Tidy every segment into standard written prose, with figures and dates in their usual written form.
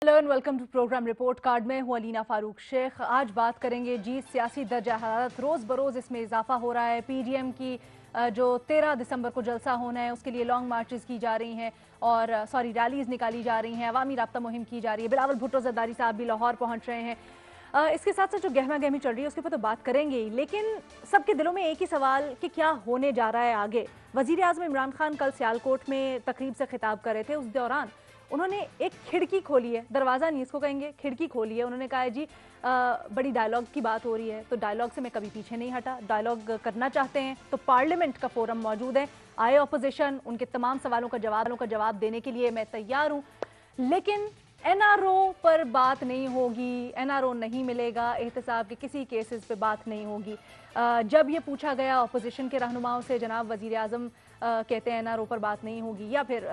Hello and welcome to program report card में हूं अलीना फारूक शेख। आज बात करेंगे जी सियासी दर्जा हरारत, रोज़ बरोज़ इसमें इजाफा हो रहा है। पीडीएम की जो 13 दिसंबर को जलसा होना है उसके लिए लॉन्ग मार्चेस की जा रही हैं और रैलीज निकाली जा रही हैं, अवामी राब्ता मुहिम की जा रही है। बिलावल भुट्टो जरदारी साहब भी लाहौर पहुंच रहे हैं। इसके साथ साथ जो गहमा गहमी चल रही है उसके ऊपर तो बात करेंगे ही, लेकिन सबके दिलों में एक ही सवाल कि क्या होने जा रहा है आगे। वजीर आज़म इमरान खान कल सियालकोट में तकरीब से खिताब कर रहे थे। उस दौरान उन्होंने एक खिड़की खोली है, दरवाज़ा नहीं इसको कहेंगे, खिड़की खोली है। उन्होंने कहा है जी बड़ी डायलॉग की बात हो रही है, तो डायलॉग से मैं कभी पीछे नहीं हटा। डायलॉग करना चाहते हैं तो पार्लियामेंट का फोरम मौजूद है, आए ऑपोजिशन, उनके तमाम सवालों का जवाब देने के लिए मैं तैयार हूँ। लेकिन एनआरओ पर बात नहीं होगी, एनआरओ नहीं मिलेगा, एहतसाब के किसी केसेस पे बात नहीं होगी। जब ये पूछा गया अपोजिशन के रहनुमाओं से, जनाब वजीर आज़म कहते हैं एनआरओ पर बात नहीं होगी या फिर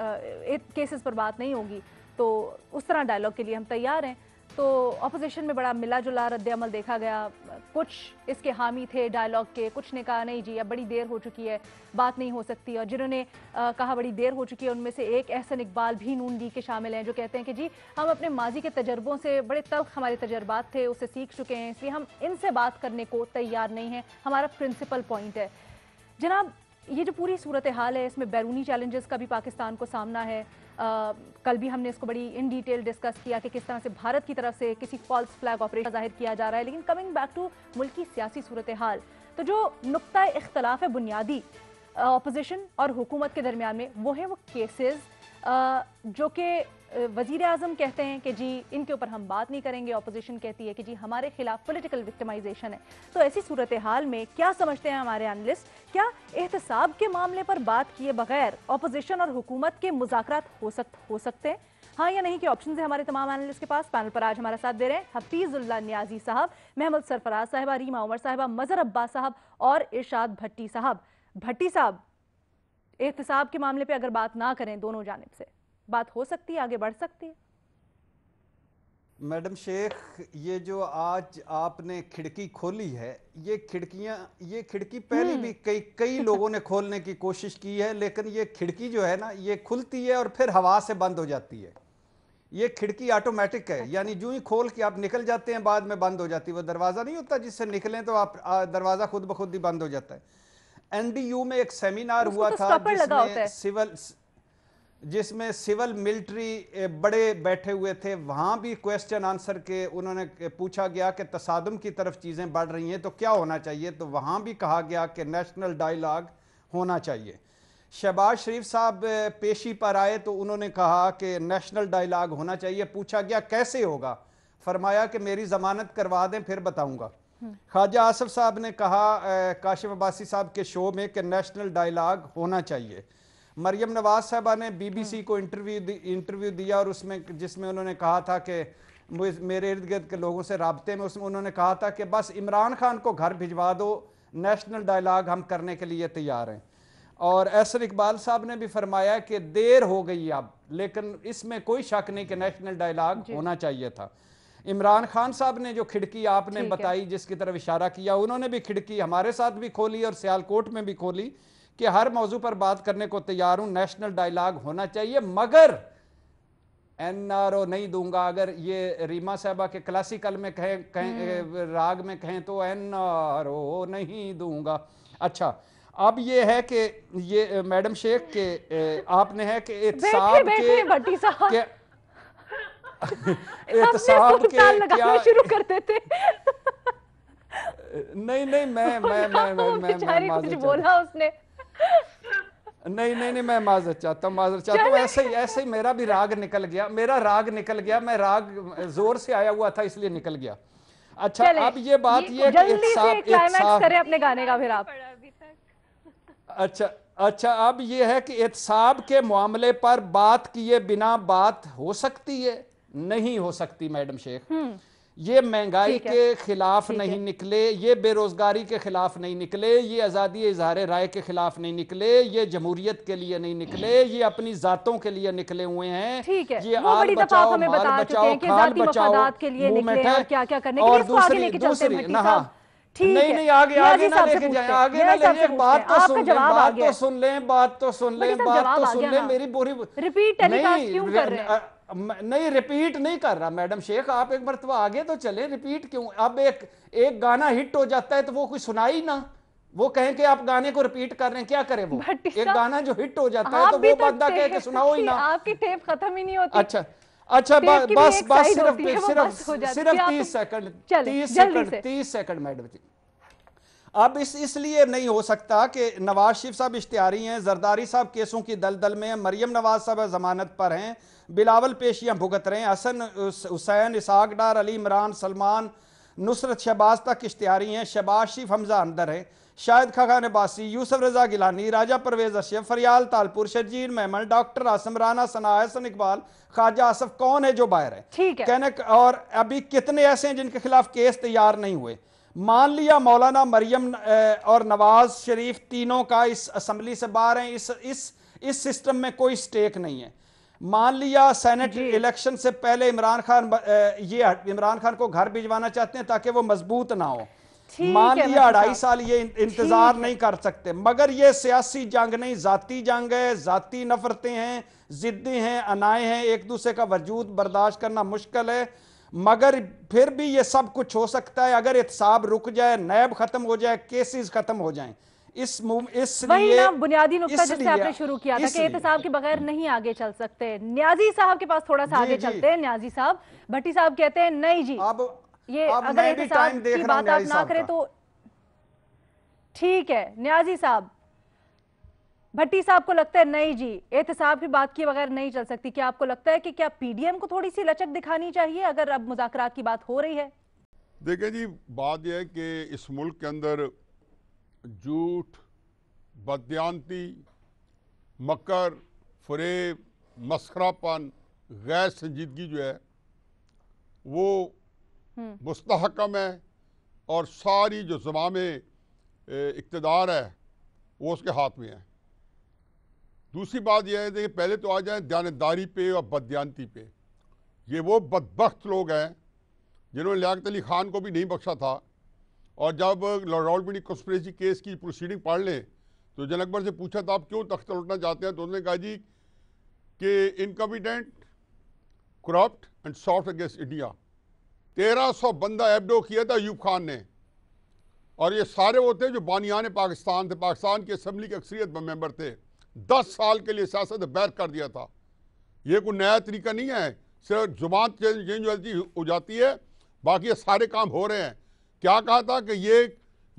केसेस पर बात नहीं होगी, तो उस तरह डायलॉग के लिए हम तैयार हैं। तो अपोजिशन में बड़ा मिला जुला रद्द-ए-अमल देखा गया। कुछ इसके हामी थे डायलॉग के, कुछ ने कहा नहीं जी अब बड़ी देर हो चुकी है, बात नहीं हो सकती। और जिन्होंने कहा बड़ी देर हो चुकी है, उनमें से एक एहसन इकबाल भी नून लीग के शामिल हैं, जो कहते हैं कि जी हम अपने माजी के तजर्बों से, बड़े तल्ख हमारे तजर्बात थे, उससे सीख चुके हैं, इसलिए हम इनसे बात करने को तैयार नहीं हैं। हमारा प्रिंसिपल पॉइंट है। जनाब, ये जो पूरी सूरत हाल है इसमें बैरूनी चैलेंजेस का भी पाकिस्तान को सामना है। कल भी हमने इसको बड़ी इन डिटेल डिस्कस किया कि किस तरह से भारत की तरफ से किसी फॉल्स फ्लैग ऑपरेशन जाहिर किया जा रहा है। लेकिन कमिंग बैक टू मुल्क की सियासी सूरत हाल, तो जो नुक्ता इख्तलाफ है बुनियादी अपोजिशन और हुकूमत के दरमियान में, वो है वो केसेस जो कि वजीर आज़म कहते हैं कि जी इनके ऊपर हम बात नहीं करेंगे, अपोजिशन कहती है कि जी हमारे खिलाफ पॉलिटिकल विक्टिमाइजेशन है। तो ऐसी सूरत हाल में क्या समझते हैं हमारे एनालिस्ट, क्या एहतसाब के मामले पर बात किए बगैर अपोजिशन और हुकूमत के मुज़ाकरात हो सकते हैं, हाँ या नहीं के ऑप्शन है हमारे तमाम एनालिस्ट के पास। पैनल पर आज हमारा साथ दे रहे हैं हफीजुल्लाह नियाजी साहब, महमूद सरफराज साहबा, रीमा उमर साहबा, मजहर अब्बास साहब और इरशाद भट्टी साहब। भट्टी साहब, एहतसाब के मामले पे अगर बात ना करें दोनों जानिब से, बात हो सकती है, आगे बढ़ सकती है? मैडम शेख, ये जो आज आपने खिड़की खोली है, ये खिड़की पहले भी कई लोगों ने खोलने की कोशिश की है, लेकिन ये खिड़की जो है ना, ये खुलती है और फिर हवा से बंद हो जाती है। ये खिड़की ऑटोमेटिक है, यानी जो ही खोल के आप निकल जाते हैं बाद में बंद हो जाती है। वो दरवाज़ा नहीं होता जिससे निकलें तो आप दरवाज़ा खुद ब खुद ही बंद हो जाता है। एनडीयू में एक सेमिनार हुआ था जिसमें सिविल मिलिट्री बड़े बैठे हुए थे। वहाँ भी क्वेश्चन आंसर के उन्होंने पूछा गया कि तसादुम की तरफ चीज़ें बढ़ रही हैं तो क्या होना चाहिए, तो वहाँ भी कहा गया कि नेशनल डायलॉग होना चाहिए। शहबाज शरीफ साहब पेशी पर आए तो उन्होंने कहा कि नेशनल डायलॉग होना चाहिए। पूछा गया कैसे होगा, फरमाया कि मेरी ज़मानत करवा दें फिर बताऊँगा। ख्वाजा आसिफ साहब ने कहा काशिफ अब्बासी साहब के शो में कि नेशनल डायलॉग होना चाहिए। मरियम नवाज साहबा ने बीबीसी को इंटरव्यू दिया और उसमें जिसमें उन्होंने कहा था कि मेरे इर्द गिर्द के लोगों से राब्ते में, उसमें उन्होंने कहा था कि बस इमरान खान को घर भिजवा दो, नेशनल डायलॉग हम करने के लिए तैयार हैं। और एहसन इकबाल साहब ने भी फरमाया कि देर हो गई अब, लेकिन इसमें कोई शक नहीं कि नेशनल डायलॉग होना चाहिए था। इमरान खान साहब ने जो खिड़की आपने बताई, जिसकी तरफ इशारा किया, उन्होंने भी खिड़की हमारे साथ भी खोली और सियालकोट में भी खोली कि हर मौजू पर बात करने को तैयार हूं, नेशनल डायलॉग होना चाहिए, मगर एनआरओ नहीं दूंगा। अगर ये रीमा साहबा के क्लासिकल में कहें राग में कहें तो एनआरओ नहीं दूंगा। अच्छा, अब ये है कि ये मैडम शेख के आपने है कि एहतसाब के एहतसाब के क्या शुरू कर देते। नहीं मैं बोला उसने नहीं मैं माजरत चाहता हूँ। ऐसे ही मेरा भी राग निकल गया, मैं राग जोर से आया हुआ था इसलिए निकल गया। अच्छा, अब ये बात ये करें अपने गाने का फिर आप। अच्छा, अब ये है कि एहतसाब के मामले पर बात किए बिना बात हो सकती है? नहीं हो सकती मैडम शेख। ये महंगाई के खिलाफ नहीं निकले, ये बेरोजगारी के खिलाफ नहीं निकले, ये आज़ादी इजहार राय के खिलाफ नहीं निकले, ये जमहूरियत के लिए नहीं निकले, ये अपनी जातों के लिए निकले हुए हैं। ये आल बचाओ, माल बचाओ, खान बचाओ मूवमेंट है। और दूसरी नहीं आगे ना लेके जाए, आगे ना लेके, बात तो सुन लें, मेरी पूरी रिपीट टेलीकास्ट क्यों कर रहे हैं? नहीं, रिपीट नहीं कर रहा मैडम शेख, आप एक मरतबा आगे तो चले, रिपीट क्यों? अब एक गाना हिट हो जाता है तो वो कोई सुनाई ना, वो कहें कि आप गाने को रिपीट कर रहे हैं, क्या करें? वो एक गाना जो हिट हो जाता है तो वो बंदा कहे कि सुनाओ ही ना। आपकी टेप खत्म ही नहीं होती। अच्छा अच्छा, बस सिर्फ 30 सेकंड मैडम जी। अब इसलिए नहीं हो सकता कि नवाज शरीफ साहब इश्तिहारी हैं, जरदारी साहब केसों की दलदल में हैं, मरियम नवाज साहब जमानत पर हैं, बिलावल पेशियां भुगत रहे हैं, हसन हुसैन, इसहाक डार, अली इमरान, सलमान, नुसरत शहबाज तक इश्तिहारी हैं, शहबाज शरीफ हमजा अंदर हैं, शाहिद खान अब्बासी, यूसुफ रजा गिलानी, राजा परवेज अशरफ, फरियाल तालपुर, शर्जील मेमन, डॉक्टर आसम राना, सना हसन इकबाल, ख्वाजा आसफ, कौन है जो बाहर है? ठीक है। कहने और अभी कितने ऐसे हैं जिनके खिलाफ केस तैयार नहीं हुए? मान लिया मौलाना मरियम और नवाज शरीफ तीनों का इस असम्बली से बाहर हैं, इस सिस्टम में कोई स्टेक नहीं है। मान लिया सेनेट इलेक्शन से पहले इमरान खान को घर भिजवाना चाहते हैं ताकि वो मजबूत ना हो। मान लिया 2.5 साल ये इंतजार नहीं कर सकते, मगर ये सियासी जंग नहीं, जाती जंग है, जाती नफरतें हैं, जिद्दी हैं, अनाए हैं, एक दूसरे का वजूद बर्दाश्त करना मुश्किल है। मगर फिर भी ये सब कुछ हो सकता है अगर एहतसाब रुक जाए, नैब खत्म हो जाए, केसेस खत्म हो जाएं। वही ना बुनियादी नुक्ता जिससे आपने शुरू किया था कि एहतसाब के बगैर नहीं आगे चल सकते। न्याजी साहब के पास थोड़ा सा आगे चलते हैं। न्याजी साहब, भट्टी साहब कहते हैं नहीं जी, ये अगर एहतसाब की बात आप ना करें तो ठीक है। न्याजी साहब, भट्टी साहब को लगता है नहीं जी, एहतसाब की बात के बगैर नहीं चल सकती। क्या आपको लगता है कि क्या पीडीएम को थोड़ी सी लचक दिखानी चाहिए अगर अब मुज़ाकरात की बात हो रही है? देखिए जी, बात यह है कि इस मुल्क के अंदर झूठ, बदयांती, मकर, फरेब, मस्खरापन, गैर संजीदगी जो है वो मुस्तहकम है और सारी जो ज़मामे इक़्तिदार है वो उसके हाथ में है। दूसरी बात यह है कि पहले तो आ जाए दयानतदारी पे और बदयांती पे। ये वो बदबख्त लोग हैं जिन्होंने लियाकत अली खान को भी नहीं बख्शा था, और जब रावलपिंडी कॉन्स्पिरेसी केस की प्रोसीडिंग पढ़ लें तो जन अकबर से पूछा था आप क्यों तख्त लौटना चाहते हैं, तो उन्होंने कहा जी कि incompetent, corrupt and soft against India. 1300 बंदा एबडो किया था अयूब खान ने, और ये सारे वो थे जो बानियान पाकिस्तान थे, पाकिस्तान की असम्बली के अक्सरियत मेंबर थे। 10 साल के लिए सियासत बैर कर दिया था। ये कोई नया तरीका नहीं है, सिर्फ जुबान चेंज हो जाती है, बाकी ये सारे काम हो रहे हैं। क्या कहा था कि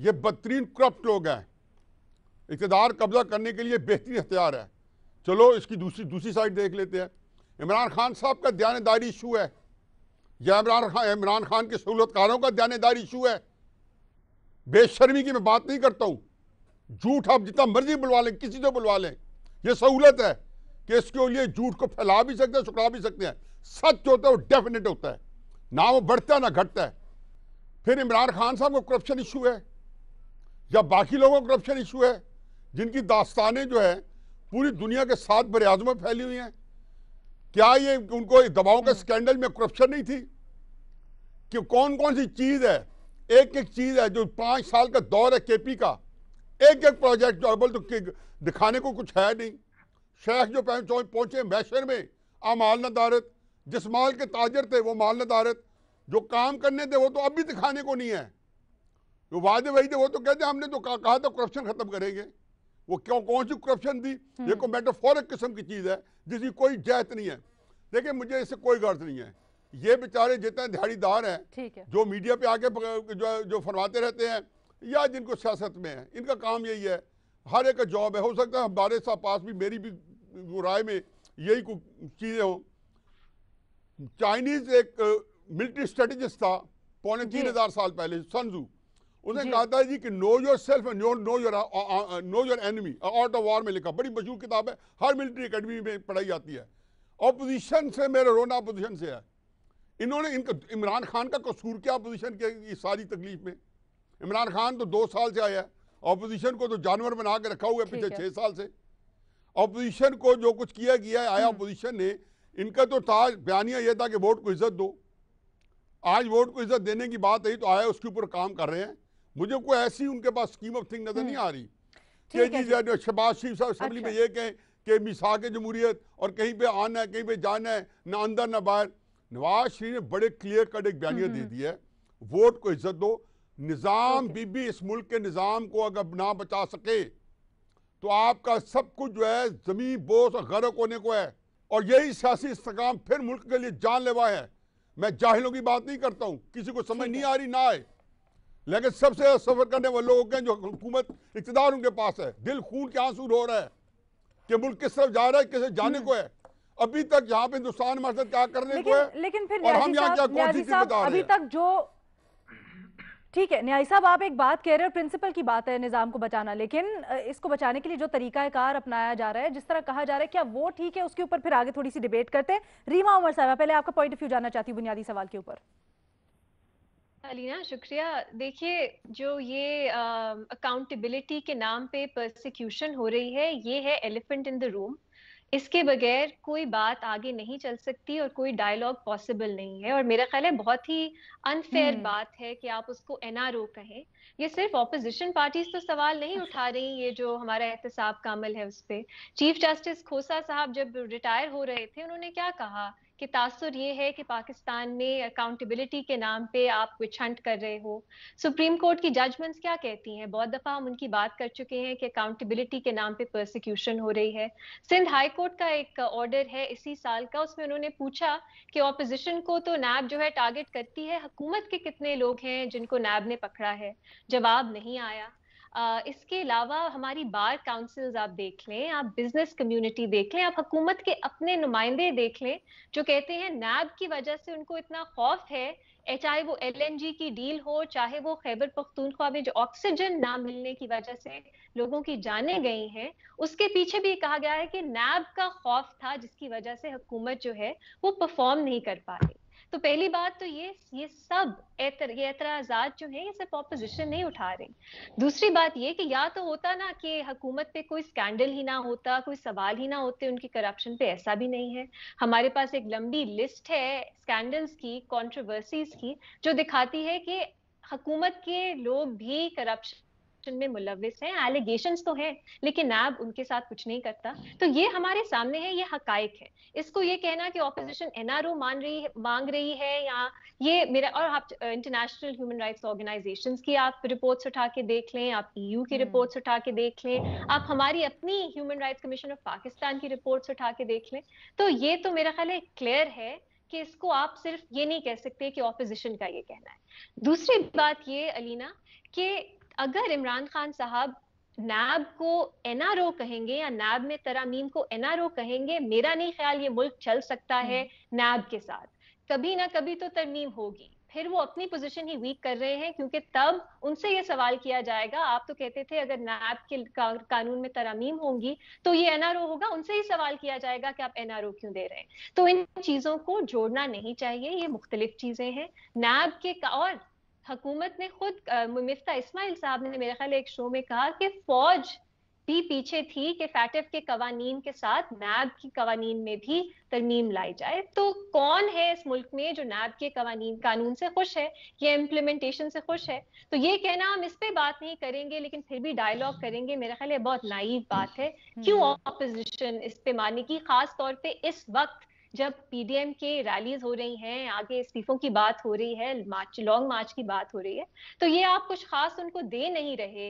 ये बदतरीन करप्ट लोग हैं, इक़्तिदार कब्जा करने के लिए बेहतरीन हथियार है। चलो इसकी दूसरी साइड देख लेते हैं। इमरान खान साहब का दयानतदारी इशू है या इमरान खान के सहूलतकारों का दयानतदारी इशू है? बेशर्मी की मैं बात नहीं करता हूँ, झूठ आप जितना मर्जी बुलवा लें, किसी को बुलवा लें, ये सहूलत है कि इसके लिए झूठ को फैला भी सकते हैं, छुपा भी सकते हैं। सच होता है वो डेफिनेट होता है, ना वो बढ़ता है ना घटता है। फिर इमरान खान साहब को करप्शन इशू है या बाकी लोगों को करप्शन इशू है जिनकी दास्तानें जो है पूरी दुनिया के 7 बरे-आज़म में फैली हुई हैं? क्या ये उनको दवाओं के स्कैंडल में करप्शन नहीं थी? कि कौन कौन सी चीज़ है, एक एक चीज़ है जो 5 साल का दौर है केपी का, एक एक प्रोजेक्ट जो अव्वल तो दिखाने को कुछ है नहीं। शेख जो पहुंचे मैशर में, माल नदारत, जिस माल के ताजर थे वो माल नदारत, जो काम करने थे वो तो अब भी दिखाने को नहीं है। जो वादे वही थे वो तो कहते हमने तो कहा था करप्शन खत्म करेंगे। वो कौन सी करप्शन थी? ये कोई मेटाफोरिक किस्म की चीज़ है जिसकी कोई जहत नहीं है। देखिए मुझे इससे कोई गर्ज नहीं है, ये बेचारे जितने दिहाड़ीदार हैं जो मीडिया पे आके जो फरमाते रहते हैं या जिनको सियासत में है, इनका काम यही है, हर एक का जॉब है। हो सकता है हमारे साथ पास भी, मेरी भी राय में यही कुछ चीज़ें हों। चाइनीज एक मिलिट्री स्ट्रेटेजिस्ट था 3500 साल पहले, सन त्सू, उसने कहा था जी कि know your self and know your enemy, art of war में लिखा, बड़ी मशहूर किताब है, हर मिलिट्री एकेडमी में पढ़ाई जाती है। ऑपोजिशन से मेरा रोना अपोजिशन से है। इन्होंने इमरान खान का कसूर क्या अपोजिशन की सारी तकलीफ में? इमरान खान तो 2 साल से आया है, ऑपोजिशन को तो जानवर बना के रखा हुआ है पिछले 6 साल से। ऑपोजिशन को जो कुछ किया गया आया ऑपोजिशन ने, इनका तो था बयानिया यह था कि वोट को इज्जत दो। आज वोट को इज्जत देने की बात आई तो आया, उसके ऊपर काम कर रहे हैं। मुझे कोई ऐसी उनके पास स्कीम ऑफ थिंग नजर नहीं आ रही कि जी शहबाज शरीफ साहब असेंबली में ये कहें कि मिसाक जमहूरियत और कहीं पे आना है, कहीं पे जाना है, ना अंदर ना बाहर। नवाज शरीफ ने बड़े क्लियर कट एक बयानिया दे दिया है, वोट को इज्जत दो। निज़ाम बीबी इस मुल्क के निज़ाम को अगर ना बचा सके तो आपका सब कुछ जो है ज़मीन बोझ और गर्क होने को है, और यही सियासी इस्तेकाम फिर मुल्क के लिए जानलेवा है। मैं जाहिलों की बात नहीं करता हूँ, किसी को समझ नहीं आ रही ना आए, लेकिन सबसे सफर करने वाले लोग हैं जो हुकूमत इक़्तिदार उनके पास है। दिल खून के आंसू रो रहा है कि मुल्क किस तरफ जा रहा है, किसे जाने को है। अभी तक यहाँ पे हिंदुस्तान हमारे साथ क्या करने को है, लेकिन फिर और हम यहाँ क्या कौन सी चीज बता रहे हैं। अभी तक जो ठीक है न्याय साहब, आप एक बात कह रहे हो, प्रिंसिपल की बात है निजाम को बचाना, लेकिन इसको बचाने के लिए जो तरीकाकार अपनाया जा रहा है, जिस तरह कहा जा रहा है, क्या वो ठीक है? उसके ऊपर फिर आगे थोड़ी सी डिबेट करते हैं। रीमा उमर साहब, पहले आपका पॉइंट ऑफ व्यू जानना चाहती हूँ बुनियादी सवाल के ऊपर। अलीना शुक्रिया। देखिए, जो ये अकाउंटेबिलिटी के नाम पे परसिक्यूशन हो रही है, ये है एलिफेंट इन द रूम। इसके बगैर कोई बात आगे नहीं चल सकती और कोई डायलॉग पॉसिबल नहीं है। और मेरा ख्याल है बहुत ही अनफेयर बात है कि आप उसको एनआरओ कहें। ये सिर्फ ऑपोजिशन पार्टीज तो सवाल नहीं उठा रही, ये जो हमारा एहतसाब का अमल है उस पे। चीफ जस्टिस खोसा साहब जब रिटायर हो रहे थे, उन्होंने क्या कहा कि तासुर ये है कि पाकिस्तान में अकाउंटेबिलिटी के नाम पे आप विच हंट कर रहे हो। सुप्रीम कोर्ट की जजमेंट्स क्या कहती हैं? बहुत दफा हम उनकी बात कर चुके हैं कि अकाउंटेबिलिटी के नाम पे परसिक्यूशन हो रही है। सिंध हाई कोर्ट का एक ऑर्डर है इसी साल का, उसमें उन्होंने पूछा कि ऑपोजिशन को तो नैब जो है टारगेट करती है, हुकूमत के कितने लोग हैं जिनको नैब ने पकड़ा है? जवाब नहीं आया। इसके अलावा हमारी बार काउंसिल्स आप देख लें, आप बिजनेस कम्युनिटी देख लें, आप हुकूमत के अपने नुमाइंदे देख लें, जो कहते हैं नैब की वजह से उनको इतना खौफ है, चाहे वो एलएनजी की डील हो, चाहे वो खैबर पख्तूनख्वा में जो ऑक्सीजन ना मिलने की वजह से लोगों की जानें गई हैं, उसके पीछे भी कहा गया है कि नैब का खौफ था, जिसकी वजह से हुकूमत जो है वो परफॉर्म नहीं कर पा रही। तो पहली बात तो ये सब ये एतराजात जो है, ये सिर्फ ऑपोजिशन नहीं उठा रही। दूसरी बात ये कि या तो होता ना कि हुकूमत पे कोई स्कैंडल ही ना होता, कोई सवाल ही ना होते उनकी करप्शन पे, ऐसा भी नहीं है। हमारे पास एक लंबी लिस्ट है स्कैंडल्स की, कंट्रोवर्सीज की, जो दिखाती है कि हुकूमत के लोग भी करप्शन में मुलविस हैं। एलिगेशंस तो हैं, लेकिन नैब उनके साथ कुछ नहीं करता। तो ये हमारे सामने है, ये हकाइक है। इसको ये कहना कि ऑपोजिशन एनआरओ मांग रही है, या ये मेरा, और आप इंटरनेशनल ह्यूमन राइट्स ऑर्गेनाइजेशंस की आप रिपोर्ट्स उठा के देख लें, आप ईयू की रिपोर्ट्स उठा के देख लें, आप हमारी अपनी human rights commission of Pakistan की रिपोर्ट्स उठा के देख लें, तो ये तो मेरा ख्याल है क्लियर है कि इसको आप सिर्फ ये नहीं कह सकते कि ऑपोजिशन का ये कहना है। दूसरी बात ये अलीना, कि अगर इमरान खान साहब नैब को एनआरओ कहेंगे या नैब में तरामीम को एनआरओ कहेंगे, मेरा नहीं ख्याल ये मुल्क चल सकता है नैब के साथ। कभी ना कभी तो तरमीम होगी। फिर वो अपनी पोजीशन ही वीक कर रहे हैं, क्योंकि तब उनसे ये सवाल किया जाएगा, आप तो कहते थे अगर नैब के कानून में तरामीम होंगी तो ये एनआरओ होगा, उनसे ही सवाल किया जाएगा कि आप एनआरओ क्यों दे रहे हैं। तो इन चीजों को जोड़ना नहीं चाहिए, ये मुख्तलिफ चीजें हैं। नैब के और हुकूमत ने खुद, मिफ्ता इस्माइल साहब ने मेरे ख्याल एक शो में कहा कि फौज भी पीछे थी कि फैटफ के कवानीन के साथ नैब की कवानीन में भी तरमीम लाई जाए। तो कौन है इस मुल्क में जो नैब के कानून से खुश है या इम्प्लीमेंटेशन से खुश है? तो ये कहना हम इस पे बात नहीं करेंगे लेकिन फिर भी डायलॉग करेंगे, मेरा ख्याल है बहुत नाइव बात है। क्यों ऑपोजिशन इस पे माने की, खास तौर पे इस वक्त जब पीडीएम के रैलीज हो रही हैं, आगे इस्तीफों की बात हो रही है, लॉन्ग मार्च की बात हो रही है, तो ये आप कुछ खास उनको दे नहीं रहे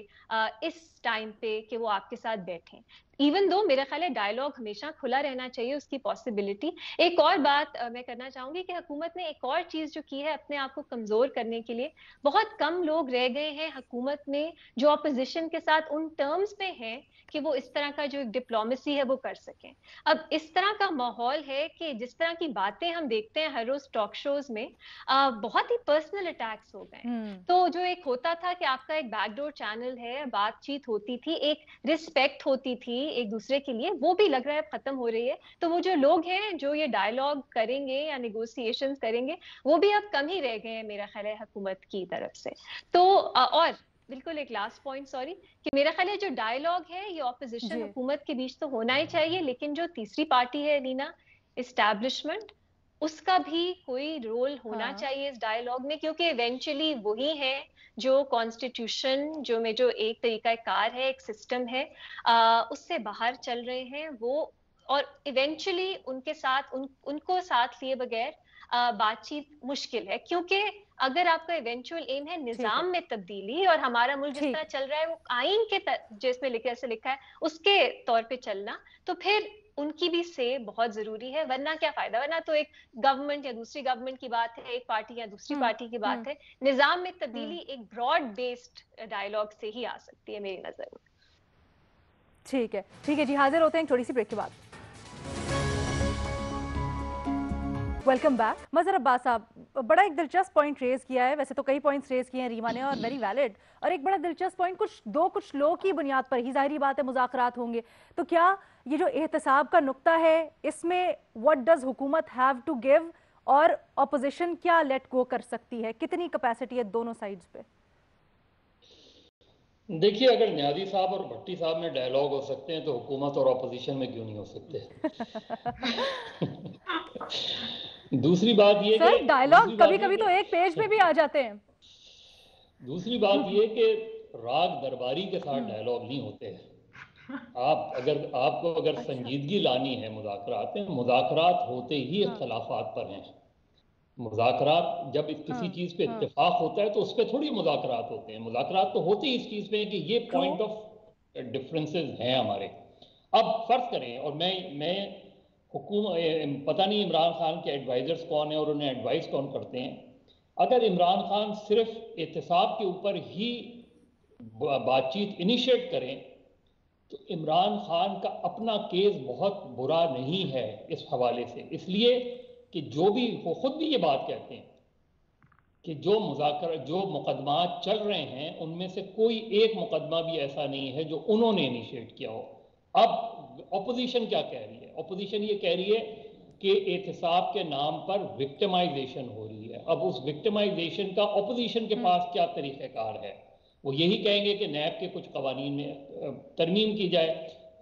इस टाइम पे कि वो आपके साथ बैठें। इवन दो मेरा ख्याल है डायलॉग हमेशा खुला रहना चाहिए, उसकी पॉसिबिलिटी। एक और बात मैं करना चाहूंगी कि हुकूमत ने एक और चीज जो की है अपने आप को कमजोर करने के लिए, बहुत कम लोग रह गए हैं हुकूमत में जो अपोजिशन के साथ उन टर्म्स पे हैं कि वो इस तरह का जो एक डिप्लोमेसी है वो कर सकें। अब इस तरह का माहौल है कि जिस तरह की बातें हम देखते हैं हर रोज टॉक शोज में, बहुत ही पर्सनल अटैक्स हो गए। तो जो एक होता था कि आपका एक बैकडोर चैनल है, बातचीत होती थी, एक रिस्पेक्ट होती थी एक दूसरे के लिए, वो भी लग रहा है खत्म हो रही है। तो वो जो लोग हैं जो ये डायलॉग करेंगे या निगोशिएशंस करेंगे, वो भी अब कम ही रह गए हैं मेरा ख्याल है हुकूमत की तरफ से। तो और बिल्कुल एक लास्ट पॉइंट, सॉरी, कि मेरा ख्याल है जो डायलॉग है ये ऑपोजिशन हुकूमत के बीच तो होना ही चाहिए, लेकिन जो तीसरी पार्टी है लीना, एस्टैब्लिशमेंट, उसका भी कोई रोल होना चाहिए इस डायलॉग में, क्योंकि इवेंचुअली वही है जो कॉन्स्टिट्यूशन जो एक तरीका कार है, एक सिस्टम है, उससे बाहर चल रहे हैं वो। और इवेंचुअली उनके साथ उनको साथ लिए बगैर बातचीत मुश्किल है, क्योंकि अगर आपका इवेंचुअल एम है निजाम में तब्दीली, और हमारा मुल्क जिस तरह चल रहा है वो आइन के जिसमें ऐसे लिखा है उसके तौर पे चलना, तो फिर उनकी भी से बहुत जरूरी है। वरना क्या फायदा, वरना तो एक गवर्नमेंट या दूसरी गवर्नमेंट की बात है, एक पार्टी या दूसरी पार्टी की बात है। निजाम में तब्दीली एक ब्रॉड बेस्ड डायलॉग से ही आ सकती है मेरी नजर में। ठीक है जी, हाजिर होते हैं छोटी सी ब्रेक के बाद। Welcome back. मजहर अब्बास साहब, बड़ा एक दिलचस्प पॉइंट रेज किया है, वैसे तो कई पॉइंट्स रेज किए हैं रीमा ने और वेरी वैलिड, और एक बड़ा दिलचस्प पॉइंट कुछ लोग की बुनियाद पर ही, जाहिर बात है मुज़ाकरात होंगे, तो क्या ये जो एहतसाब का नुक्ता है इसमें व्हाट डज हुकूमत हैव टू गिव और ऑपोजिशन क्या लेट गो कर सकती है, कितनी कैपेसिटी है दोनों साइड्स पे? देखिए, अगर न्याजी साहब और भट्टी साहब में डायलॉग हो सकते हैं तो हुकूमत और ऑपोजिशन में क्यों नहीं हो सकते? दूसरी बात ये कि डायलॉग कभी कभी तो एक पेज पे भी आ जाते हैं। दूसरी बात ये कि राग दरबारी के साथ डायलॉग नहीं होते हैं। आपको अगर संजीदगी लानी है मुज़ाकरात में, मुज़ाकरात होते ही इख्तलाफात पर हैं। मुज़ाकरात जब किसी चीज़ पे इत्तेफाक होता है तो उस पर थोड़ी मुज़ाकरात होते हैं। मुज़ाकरात तो होते ही इस चीज़ पे हैं कि ये पॉइंट ऑफ डिफरेंसेस हैं हमारे। अब फर्ज करें, और मैं पता नहीं इमरान खान के एडवाइजर्स कौन है और उन्हें एडवाइस कौन करते हैं। अगर इमरान खान सिर्फ एहतसाब के ऊपर ही बातचीत इनिशिएट करें तो इमरान खान का अपना केस बहुत बुरा नहीं है इस हवाले से, इसलिए कि जो भी वो खुद भी ये बात कहते हैं कि जो मुकदमात चल रहे हैं उनमें से कोई एक मुकदमा भी ऐसा नहीं है जो उन्होंने इनिशिएट किया हो। अब ऑपोजिशन क्या कह रही है? ऑपोजिशन ये कह रही है कि एहतसाब के नाम पर विक्टिमाइजेशन हो रही है। अब उस विक्टिमाइजेशन का ऑपोजिशन के पास क्या तरीक़ाकार है? वो यही कहेंगे कि नैब के कुछ कवानीन में तरमीम की जाए।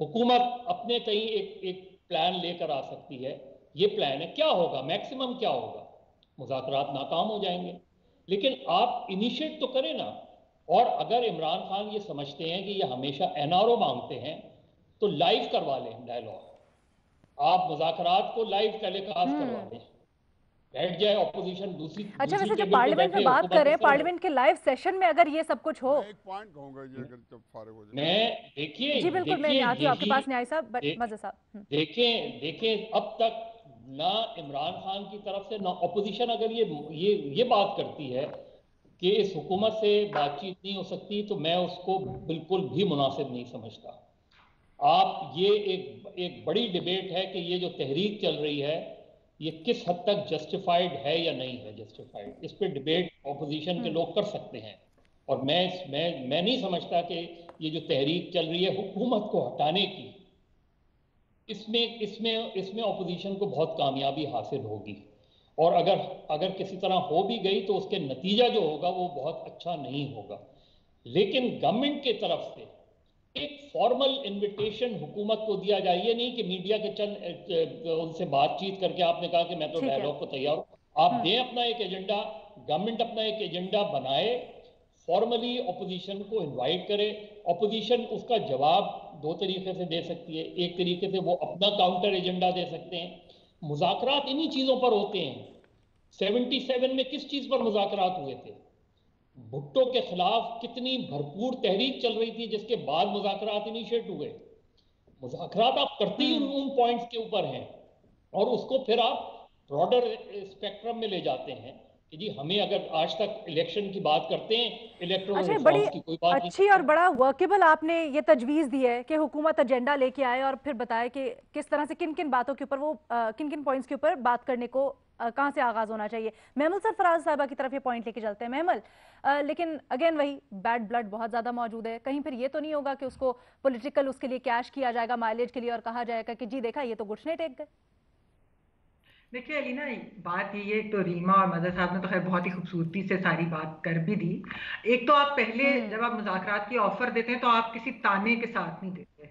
हुकूमत अपने तई एक प्लान लेकर आ सकती है। ये प्लान है, क्या होगा, मैक्सिमम क्या होगा? मुज़ाकरात नाकाम हो जाएंगे। लेकिन आप इनिशिएट तो करें ना। और अगर इमरान खान ये समझते हैं कि ये हमेशा एनआरओ मांगते हैं तो लाइव करवा लें डायलॉग। आप मुज़ाकरात को लाइव टेलीकास्ट करवा लें, बैठ जाए ऑपोजिशन दूसरी वैसे जब पार्लियामेंट में बात करें, पार्लियामेंट के लाइव सेशन में अगर ये सब कुछ हो, एक पॉइंट कहूंगा जी, अगर जब फारिग हो जाए। मैं देखिए जी बिल्कुल, मैं आती हूँ आपके पास न्याय साहब, मज़हर साहब। देखें अब तक ना इमरान खान की तरफ से ना ऑपोजिशन अगर ये बात करती है कि इस हुकूमत से बातचीत नहीं हो सकती, तो मैं उसको बिल्कुल भी मुनासिब नहीं समझता। आप ये एक बड़ी डिबेट है कि ये जो तहरीक चल रही है ये किस हद तक जस्टिफाइड है या नहीं है जस्टिफाइड, इस पर डिबेट ऑपोजिशन के लोग कर सकते हैं। और मैं नहीं समझता कि ये जो तहरीक चल रही है हुकूमत को हटाने की, इसमें ऑपोजिशन को बहुत कामयाबी हासिल होगी। और अगर किसी तरह हो भी गई तो उसके नतीजा जो होगा वो बहुत अच्छा नहीं होगा। लेकिन गवर्नमेंट के तरफ से एक फॉर्मल इनविटेशन हुकूमत को दिया जाए, ये नहीं कि मीडिया के उनसे बातचीत करके आपने कहा कि मैं तो डायलॉग को तैयार हूं। आप दें अपना एक एजेंडा, गवर्नमेंट अपना एक एजेंडा बनाए, फॉर्मली ऑपोजिशन को इनवाइट करे। ऑपोजिशन उसका जवाब दो तरीके से दे सकती है। एक तरीके से वो अपना काउंटर एजेंडा दे सकते हैं। मुज़ाकरात इन्हीं चीज़ों पर होते हैं। 77 में किस चीज़ पर मुज़ाकरात हुए थे? भुट्टो के खिलाफ कितनी भरपूर तहरीक चल रही थी जिसके बाद मुज़ाकरात इनिशिएट हुए। मुज़ाकरात आप करते ही उन पॉइंट्स के ऊपर हैं और उसको फिर आप ब्रॉडर स्पेक्ट्रम में ले जाते हैं कि जी हमें अगर आज तक इलेक्शन की बात करते हैं, इलेक्टोरल रिफॉर्म्स की कोई बात अच्छी और बड़ा वर्केबल आपने ये तजवीज़ दी है कि हुकूमत एजेंडा लेके आए और फिर बताए कि किस तरह से किन किन बातों के ऊपर वो किन किन पॉइंट्स के ऊपर बात करने को कहाँ से आगाज होना चाहिए। महमल सरफराज साहबा की तरफ ये पॉइंट लेके चलते हैं। महमल, लेकिन अगेन वही बैड ब्लड बहुत ज़्यादा मौजूद है। कहीं फिर ये तो नहीं होगा कि उसको पॉलिटिकल उसके लिए कैश किया जाएगा माइलेज के लिए और कहा जाएगा कि जी देखा ये तो घुटने टेक गए। देखिए अलीना, बात ये है, तो रीमा और मदर साहब ने तो खैर बहुत ही खूबसूरती से सारी बात कर भी दी। एक तो आप पहले जब आप मुज़ाकरात की ऑफर देते हैं तो आप किसी ताने के साथ नहीं देते,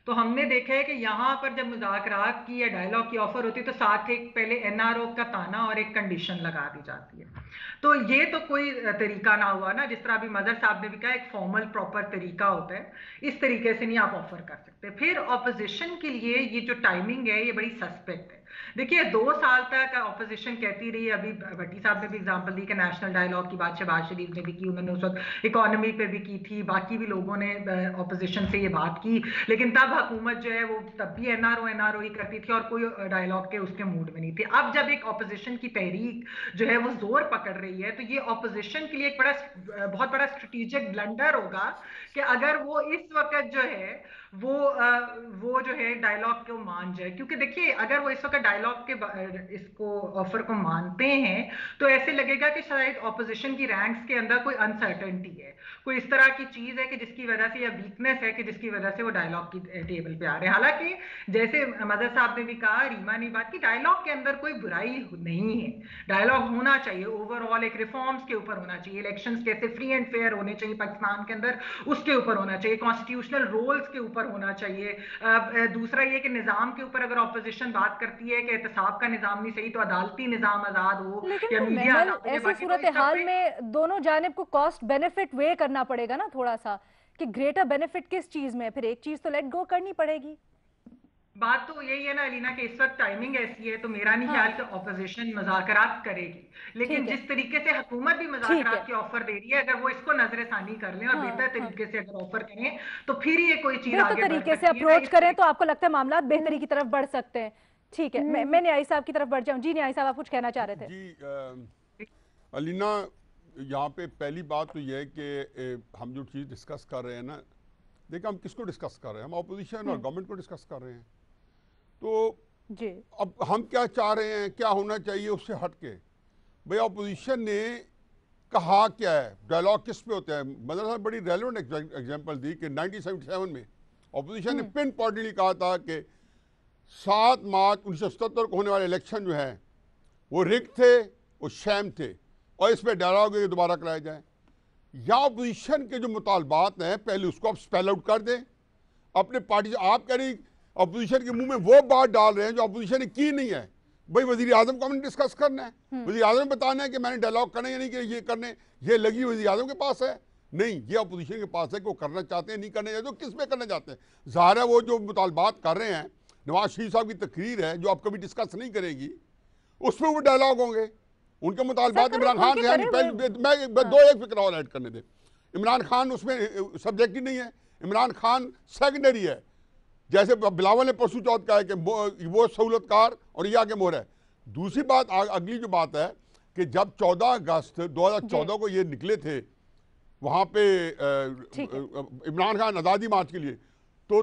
तो हमने देखा है कि यहाँ पर जब मुज़ाकरात की या डायलॉग की ऑफर होती है तो साथ एक पहले एनआरओ का ताना और एक कंडीशन लगा दी जाती है। तो ये तो कोई तरीका ना हुआ ना, जिस तरह अभी मदर साहब ने भी कहा, एक फॉर्मल प्रॉपर तरीका होता है, इस तरीके से नहीं आप ऑफर कर सकते। फिर ऑपोजिशन के लिए ये जो टाइमिंग है ये बड़ी सस्पेक्ट है। देखिए 2 साल तक ऑपोजिशन कहती रही, अभी भट्टी साहब ने भी एग्जांपल दी कि नेशनल डायलॉग की बात शहबाज शरीफ ने भी की, उन्होंने उस वक्त इकोनॉमी पे भी की थी, बाकी भी लोगों ने ऑपोजिशन से ये बात की, लेकिन तब हुकूमत जो है वो तब भी एनआरओ ही करती थी और कोई डायलॉग के उसके मूड में नहीं थी। अब जब एक ऑपोजिशन की तहरीक जो है वो जोर पकड़ रही है तो ये ऑपोजिशन के लिए एक बहुत बड़ा स्ट्रेटेजिक ब्लंडर होगा कि अगर वो इस वक्त जो है वो जो है डायलॉग को मान जाए। क्योंकि देखिए अगर वो इस वक्त डायलॉग के इसको ऑफर को मानते हैं तो ऐसे लगेगा कि शायद ऑपोजिशन की रैंक्स के अंदर कोई अनसर्टेनिटी है, कोई इस तरह की चीज है कि जिसकी वजह से, या वीकनेस है कि जिसकी वजह से वो डायलॉग की टेबल पे आ रहे हैं। हालांकि जैसे मदर साहब ने भी कहा, रीमा ने बात की, डायलॉग के अंदर कोई बुराई नहीं है, डायलॉग होना चाहिए, ओवरऑल एक रिफॉर्म्स के ऊपर होना चाहिए, इलेक्शंस कैसे फ्री एंड फेयर होने चाहिए पाकिस्तान के अंदर उसके ऊपर होना चाहिए, कॉन्स्टिट्यूशनल रोल्स के ऊपर होना चाहिए। दूसरा ये कि निजाम के ऊपर अगर ऑपोजिशन बात करती है कि एहतसाब का निजाम नहीं सही तो अदालती निजाम आजाद हो लेकिन या तो मीडिया महमल आजाद हो, ऐसी बाकी सूरत तो इस सब हाल पे में दोनों जानिब को कॉस्ट बेनिफिट वे करना पड़ेगा ना थोड़ा सा, कि ग्रेटर बेनिफिट किस चीज में, फिर एक चीज तो लेट गो करनी पड़ेगी। बात तो यही है ना अलीना कि इस वक्त टाइमिंग ऐसी है, तो मेरा नहीं ख्याल कि ऑपोजिशन मुज़ाकरात करेगी, लेकिन ठीक है, जिस तरीके से हुकूमत भी ठीक है। मुज़ाकरात की ऑफर दे रही है, अगर वो इसको नजरसानी कर लें और बेहतर हाँ, तरीके से अगर ऑफर करें तो फिर ये कोई चीज बेहतर आगे बढ़ तरीके से सकती है ना अप्रोच इस करें तरीके। तो आपको लगता है मामला बेहतरी की तरफ बढ़ सकते हैं। ठीक है, मैं न्यायी साहब की तरफ बढ़ जाऊं। जी न्यायी साहब, आप कुछ कहना चाह रहे थे? जी अलीना, यहाँ पे पहली बात तो यह है कि हम जो चीज़ डिस्कस कर रहे हैं ना, देखिए हम किसको डिस्कस कर रहे हैं, हम अपोजिशन और गवर्नमेंट को डिस्कस कर रहे हैं। तो जी, अब हम क्या चाह रहे हैं, क्या होना चाहिए, उससे हट के भाई अपोजिशन ने कहा क्या है, डायलॉग किस पे होता है। मतलब साहब बड़ी रेलेवेंट एग्जांपल दी कि 1977 में अपोजिशन ने पिन पॉइंटली कहा था कि 7 मार्च 1977 को होने वाले इलेक्शन जो है वो रिग थे, वो शैम थे, और इस पर डायलॉग दोबारा कराया जाए। या अपोजिशन के जो मुतालबात हैं पहले उसको आप स्पेल आउट कर दें अपने पार्टी से। आप कह रही अपोजिशन के मुंह में वो बात डाल रहे हैं जो अपोजिशन ने की नहीं है। भाई वजीर आजम को हमने डिस्कस करना है, वजीर आजम ने बताना है कि मैंने डायलॉग करना है या नहीं, कि ये करने, ये लगी वजीर आजम के पास है, नहीं ये अपोजिशन के पास है कि वो करना चाहते हैं, नहीं करना चाहते, तो किस पे करना चाहते हैं। ज़ाहिर है वो जो मुतालबात कर रहे हैं, नवाज शरीफ साहब की तकरीर है जो आप कभी डिस्कस नहीं करेगी, उसमें वो डायलॉग होंगे, उनके मुतालबात। इमरान खान के मैं एक फिक्र और ऐड करने दे, इमरान खान उसमें सब्जेक्ट ही नहीं है, इमरान खान सेकेंडरी है। जैसे बिलावल ने परसों चौथ कहा है कि वो सहूलतकार और ये आगे मोहर है। दूसरी बात, अगली जो बात है कि जब 14 अगस्त 2014 को ये निकले थे वहाँ पे इमरान खान आज़ादी मार्च के लिए, तो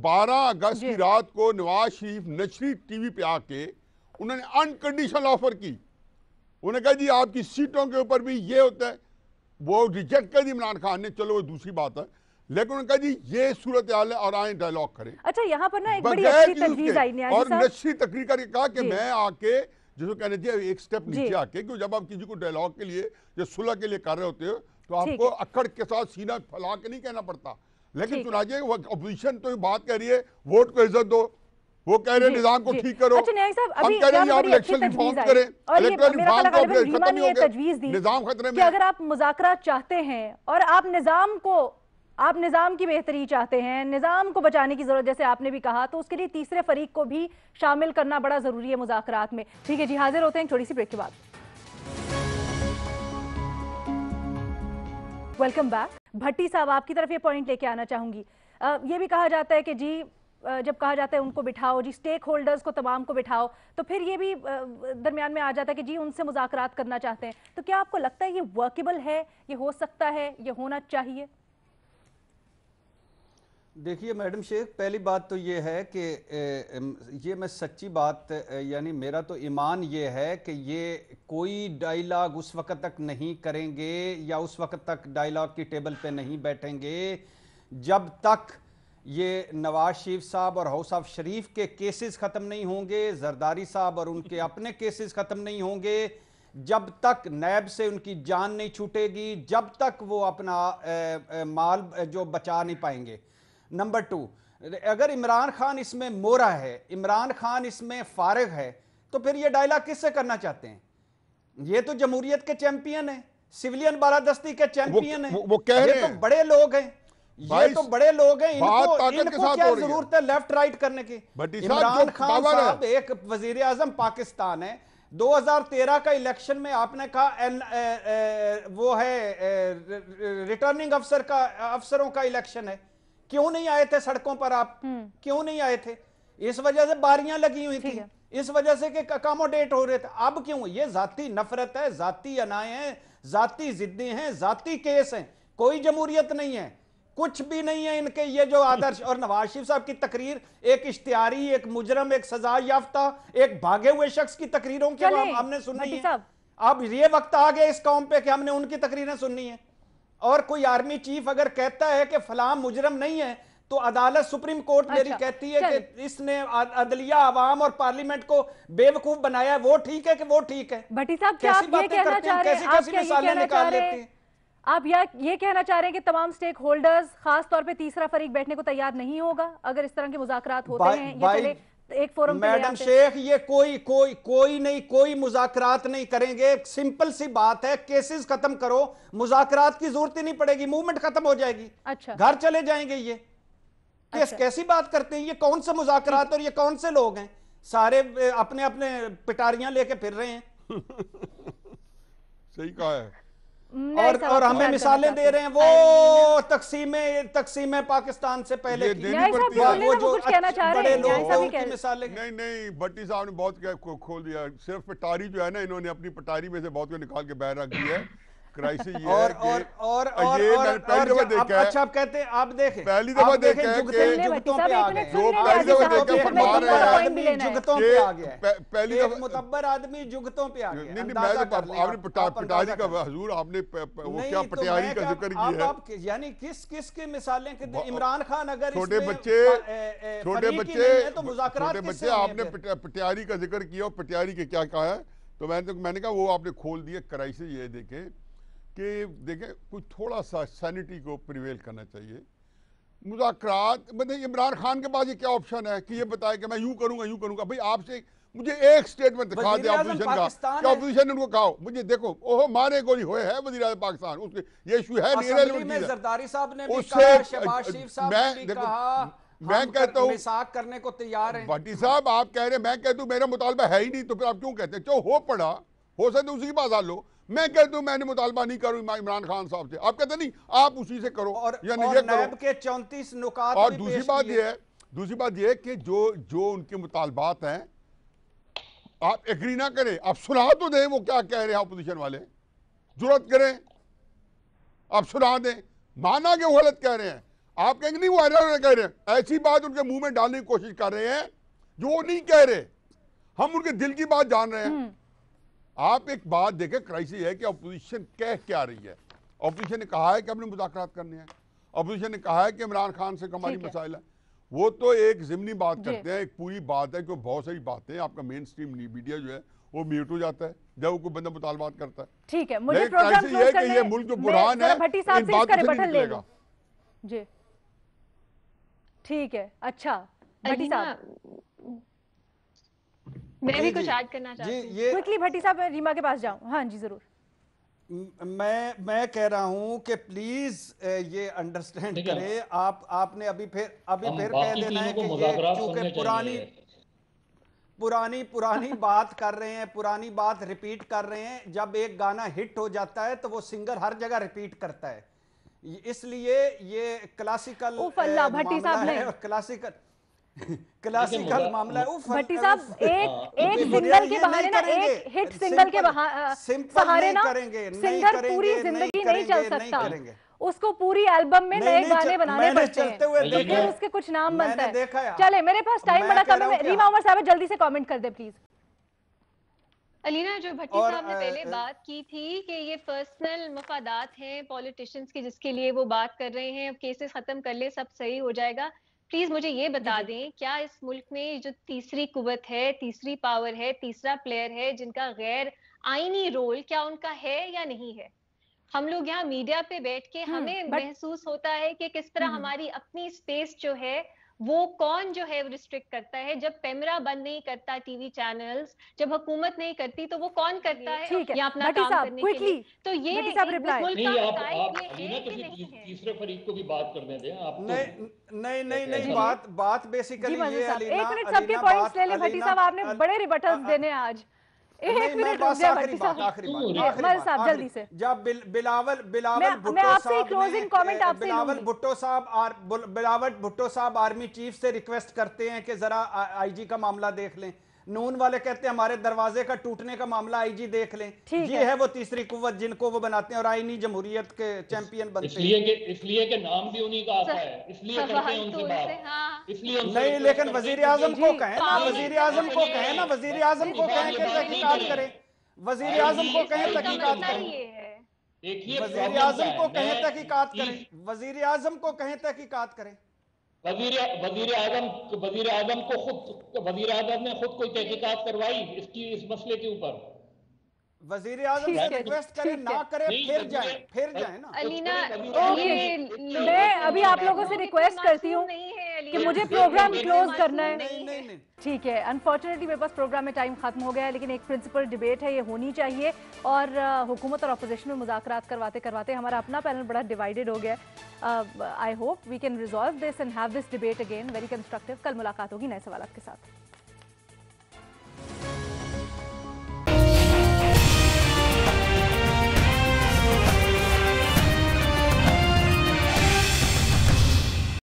12 अगस्त की रात को नवाज शरीफ नशरी टीवी पे आके उन्होंने अनकंडीशनल ऑफर की। उन्होंने कहा जी आपकी सीटों के ऊपर भी ये होता है, वो रिजेक्ट कर दी इमरान खान ने, चलो वो दूसरी बात है, लेकिन उन्होंने कहा जी ये सूरत हाल है और आए डायलॉग करें। अच्छा यहाँ पर ना एक बड़ी अच्छी तजवीज आई न्याजी और साहब, नशरी तकरीर करके कहा कि मैं आके जिसको कहने चाहिए एक स्टेप नीचे आके, क्योंकि जब आप किसी को डायलॉग के लिए या सुलह के लिए कर रहे होते हो तो आपको अक्कड़ के साथ सीना फैला के नहीं कहना पड़ता। लेकिन चुनाचे अपोजिशन तो बात कह रही है वोट को इज्जत दो, वो कह रहे हैं निजाम को ठीक करो। अच्छा न्याय साहब, हम कह रहे हैं आप इलेक्शन रिफॉर्म करें, इलेक्टोरल रिफॉर्म को खत्म ही हो गया, निजाम खतरे में। अगर आप मुज़ाकरात चाहते हैं और आप निजाम की बेहतरी चाहते हैं, निजाम को बचाने की जरूरत, जैसे आपने भी कहा, तो उसके लिए तीसरे फरीक को भी शामिल करना बड़ा जरूरी है मुज़ाकरात में। ठीक है जी, हाजिर होते हैं छोटी सी ब्रेक के बाद। Welcome back. भट्टी साहब, आपकी तरफ ये पॉइंट लेके आना चाहूंगी। ये भी कहा जाता है कि जी जब कहा जाता है उनको बिठाओ जी, स्टेक होल्डर्स को तमाम को बिठाओ, तो फिर ये भी दरमियान में आ जाता है कि जी उनसे मुज़ाकरात करना चाहते हैं। तो क्या आपको लगता है ये वर्केबल है, ये हो सकता है, ये होना चाहिए? देखिए मैडम शेख, पहली बात तो ये है कि ये मैं सच्ची बात, यानी मेरा तो ईमान ये है कि ये कोई डायलॉग उस वक्त तक नहीं करेंगे या उस वक्त तक डायलॉग की टेबल पे नहीं बैठेंगे जब तक ये नवाज शरीफ साहब और हाउस ऑफ शरीफ के केसेस ख़त्म नहीं होंगे, जरदारी साहब और उनके अपने केसेस ख़त्म नहीं होंगे, जब तक नैब से उनकी जान नहीं छूटेगी, जब तक वो अपना माल जो बचा नहीं पाएंगे। नंबर 2, अगर इमरान खान इसमें मोरा है, इमरान खान इसमें फारिग है, तो फिर ये डायलॉग किससे करना चाहते हैं? ये तो जमहूरियत के चैंपियन है, सिविलियन बालादस्ती के चैंपियन है, वो कह रहे ये तो हैं। बड़े लोग हैं, ये तो बड़े लोग हैं, इनको क्या हो रही है। जरूरत है लेफ्ट राइट करने की? इमरान खान साहब एक वजीर आजम पाकिस्तान है, 2013 का इलेक्शन में आपने कहा वो है रिटर्निंग अफसरों का इलेक्शन है, क्यों नहीं आए थे सड़कों पर आप? क्यों नहीं आए थे? इस वजह से बारियां लगी हुई थी, इस वजह से कि अकोमोडेट हो रहे थे। अब क्यों? ये जाती नफरत है, जाती अनाएं हैं, जाती जिद्दी हैं, जाती केस हैं, कोई जमहूरियत नहीं है, कुछ भी नहीं है इनके ये जो आदर्श। और नवाज शरीफ साहब की तकरीर एक इश्तिहारी, एक मुजरम, एक सजा याफ्ता, एक भागे हुए शख्स की तकरीरों के हमने सुननी है। अब ये वक्त आ गया इस कौम पे कि हमने उनकी तकरीरें सुननी है। और कोई आर्मी चीफ अगर कहता है कि फलां मुजरम नहीं है, तो अदालत सुप्रीम कोर्ट मेरी कहती है कि इसने अदलिया, अवाम और पार्लियामेंट को बेवकूफ बनाया, वो ठीक है कि वो ठीक है? भट्टी साहब, क्या आप ये कहना चाह रहे हैं, कैसी मिसालें निकाल लेते हैं आप? ये कहना चाह रहे हैं कि तमाम स्टेक होल्डर्स, खास तौर पे तीसरा फरीक बैठने को तैयार नहीं होगा अगर इस तरह के मुज़ाकरात होते हैं? ये चले एक फोरम पे मैडम शेख, ये कोई मुज़ाकरात नहीं करेंगे। सिंपल सी बात है, केसेस खत्म करो, मुज़ाकरात की जरूरत ही नहीं पड़ेगी, मूवमेंट खत्म हो जाएगी। अच्छा, घर चले जाएंगे ये। कैसी बात करते हैं? ये कौन से मुज़ाकरात और ये कौन से लोग हैं? सारे अपने अपने पिटारियां लेके फिर रहे हैं। सही कहा है। और हमें मिसालें दे रहे हैं, वो तकसीम पाकिस्तान से पहले की, वो जो बड़े लोग की मिसालें। नहीं, भट्टी साहब ने बहुत खोल दिया। सिर्फ पटारी जो है ना, इन्होंने अपनी पटारी में से बहुत को निकाल के बाहर रख दिया है। क्राइसिस ये है कि अच्छा, आप कहते हैं, आप देखें, पहली दफा देखें जुगतों पे आ गए, जुगतों पे आ गया, पहली दफा मुतब्बर आदमी जुगतों पे आ गया। आपने पटारी का हजूर, आपने वो क्या पटियारी का जिक्र किया है, यानी किस की मिसालें? इमरान खान अगर छोटे बच्चे तो मुज़ाकरात बच्चे, आपने पटियारी का जिक्र किया, पटियारी के क्या कहा है, तो मैंने कहा वो आपने खोल दिया। क्राइसिस ये देखें कुछ थोड़ा सा सैनिटी को प्रिवेल करना चाहिए। मुज़ाकरात मतलब इमरान खान के पास ये क्या ऑप्शन है कि ये बताए कि मैं यूं करूंगा। भाई आपसे मुझे एक स्टेटमेंट दिखा दे ऑपोजिशन का, क्या ऑपोजिशन ने उनको कहा मुझे देखो ओह मारे गोली हुए है वज़ीर आज़म पाकिस्तान, उसके ये इशू है नहीं। जरदारी साहब ने भी कहा, शहबाज शरीफ साहब ने भी कहा, मैं कहता हूँ मिसाक करने को तैयार है। भट्टी साहब आप कह रहे हैं, मैं कहता हूँ मेरा मुतालबा है ही नहीं, तो फिर आप क्यों कहते हैं? जो हो पड़ा हो सकता है उसी की बात हाल लो। मैं कहता हूं मैंने मुतालबा नहीं करूं इमरान खान साहब से, आप कहते नहीं आप उसी से करो या नहीं करो। के 34 नुकात और दूसरी बात ये है कि जो उनके मुतालबात हैं आप एग्री ना करें, आप सुना तो दें वो क्या कह रहे हैं अपोजिशन वाले, जुर्रत करें आप सुना दें, माना कि वो गलत कह रहे हैं, आप कहेंगे नहीं वो एरर कह रहे हैं। ऐसी बात उनके मुंह में डालने की कोशिश कर रहे हैं जो वो नहीं कह रहे, हम उनके दिल की बात जान रहे हैं। आप एक बात देखें, क्राइसिस है कि अपोजिशन कह क्या रही है। अपोजिशन ने कहा है कि हमने मुज़ाकरात करने हैं, अपोजिशन ने कहा है कि इमरान खान से हमारी मसाइल है, वो तो एक ज़िमनी बात करते हैं, एक पूरी बात है कि बहुत सारी बातें आपका मेन स्ट्रीम मीडिया जो है वो म्यूट हो जाता है जब कोई बंदा मुतालबात करता है। ठीक है, मुझे प्रोग्राम क्लोज करना है, ये मुल्क जो बुरहान है भट्टी साहब से इसका रिबटल ले लो जी। ठीक है, अच्छा भट्टी साहब मैं भी कुछ ऐड करना चाहती हूँ क्विकली। भट्टी साहब रीमा के पास जाऊं। हाँ जी जरूर। मैं कह रहा हूं कि प्लीज ये अंडरस्टैंड करें, आपने अभी फिर कह देना है कि ये चूंकि पुरानी बात कर रहे हैं, पुरानी बात रिपीट कर रहे हैं। जब एक गाना हिट हो जाता है तो वो सिंगर हर जगह रिपीट करता है, इसलिए ये क्लासिकल मामला है, क्लासिकल मामला है। भट्टी साहब एक सिंगल के बहाने ना, एक हिट सिंगल के सहारे ना सिंगर पूरी जिंदगी नहीं चल सकता, उसको पूरी एल्बम में नए गाने बनाने पड़ते हैं, तो फिर उसके कुछ नाम बनता है। चले मेरे पास टाइम बड़ा कम है, रीमा उमर साहब जल्दी से कमेंट कर दे प्लीज। अलीना, जो भट्टी साहब ने पहले बात की थी कि ये पर्सनल मफादात हैं पॉलिटिशियंस की जिसके लिए वो बात कर रहे हैं, अब केसेस खत्म कर ले सब सही हो जाएगा, प्लीज मुझे ये बता दें क्या इस मुल्क में जो तीसरी कुव्वत है, तीसरी पावर है, तीसरा प्लेयर है जिनका गैर आईनी रोल, क्या उनका है या नहीं है? हम लोग यहाँ मीडिया पे बैठ के हमें महसूस होता है कि किस तरह हमारी अपनी स्पेस जो है वो कौन जो है रिस्ट्रिक्ट करता है? जब पेमरा बंद नहीं करता टीवी चैनल्स, जब हुकूमत नहीं करती, तो वो कौन करता है या अपना काम करने के लिए? तो ये नहीं, आप अलीना किसी तीसरे फरीक को भी बात करने दें। आप नहीं, बात बेसिकली ये अलीना, एक मिनट सबके पॉइंट्स ले ले भट्टी साहब, आपने बड़े रिबटल्स देने आज। एक मिनट रुक जाए भट्टी साहब, मल साहब जल्दी से। जब बिलावल भुट्टो साहब आर्मी चीफ से रिक्वेस्ट करते हैं कि जरा आईजी का मामला देख लें, नून वाले कहते हैं हमारे दरवाजे का टूटने का मामला आईजी देख लें। ये है वो तीसरी कुव्वत जिनको वो बनाते हैं और आईनी जमहूरियत के चैंपियन बनते हैं। इसलिए कि नाम भी उन्हीं का आता है, इसलिए करते हैं उनसे बात, इसलिए नहीं, लेकिन वजीर आजम को कहें ना, वजीर आजम को कहें ना, वजीर आजम को कहें कि तहकीकात करें, वजीर आजम को कहें तहकीकात करें, वजीर आजम को कहें तहकीकात करें, वजीर आजम को कहें तहकीकात करें। वजीर आजम ने खुद कोई तहकीकात करवाई इस मसले के ऊपर? वजीर आजम से रिक्वेस्ट करें, ना करें, फिर जाए ना। अलीना, मैं अभी आप लोगों से रिक्वेस्ट करती हूँ कि मुझे प्रोग्राम क्लोज करना है। नहीं, ठीक है, अनफॉर्चुनेटली मेरे पास प्रोग्राम में टाइम खत्म हो गया है, लेकिन एक प्रिंसिपल डिबेट है, ये होनी चाहिए। और हुकूमत और अपोजिशन में मुज़ाकरात करवाते करवाते हमारा अपना पैनल बड़ा डिवाइडेड हो गया। I hope we can resolve this and have this debate again very constructive. कल मुलाकात होगी नए सवालात के साथ।